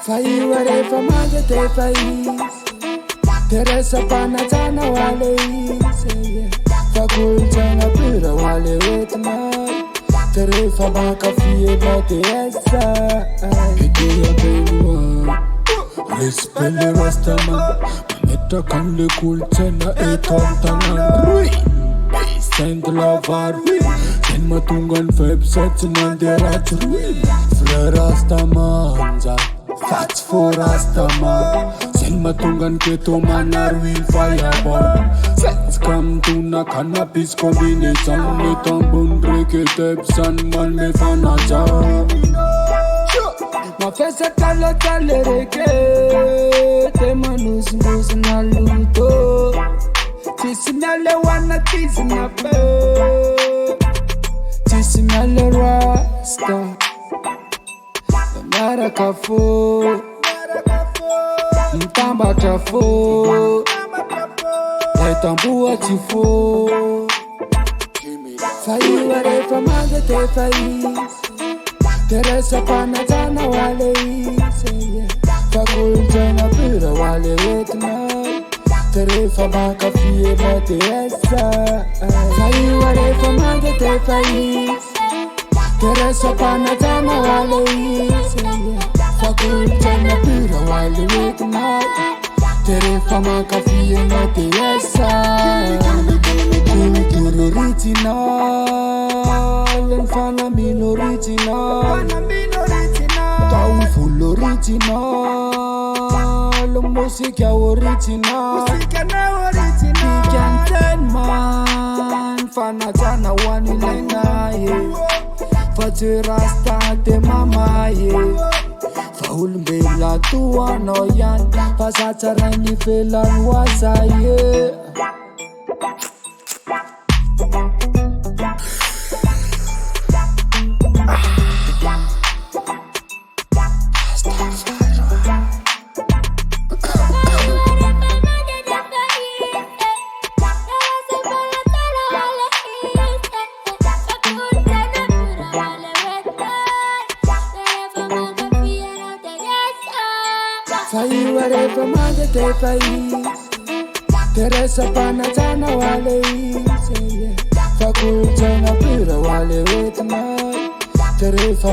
Faiwa rehefa manga defa izy Teresam-panajana ho ale izy Fakolotsaina pura ho ale oetinay Terefa mankafy enao de esa Edia beloa Respele rastaman Mametraka an'le kolotsaina eto am'tanàna Saint lavaro Zay ny mahatonga ny vebsa tsy nandeha ratsy Frère rastaman Fatsy fô rastaman Zay ny mahatonga ny keto manaro ilfayabao Setsika mitona cannabis combinaison Eto ambony rekedebsany manome fanajao Mafesaka loatale reke Te manosindosina luto Tsisy miale ho anatizina be Tsisy miale rasta Miaraka fô Mitambatra fô Etamboatsy fô Faiwa rehefa manga defa izy Teresam-panajana ho ale izy Fakolotsaina pura ho ale oetinay Terefa mankafy enao de esa Faiwa rehefa manga defa izy Teresam-panajana ho ale izy Fakolotsaina pura ho ale oetinay Terefa mankafy enao de esa Kultur original Ny fanamina original Taovolo original Musika original Tikan teny man Fanajana ho anilainahy Fa tsy rasta de mamahy Fa olombelona toa anao ihany Fa satsarainy felany ho azahy Faiwa rehefa manga defa izy Teresam-panajana ho ale izy Fakolotsaina pura ho ale oetinay Terefa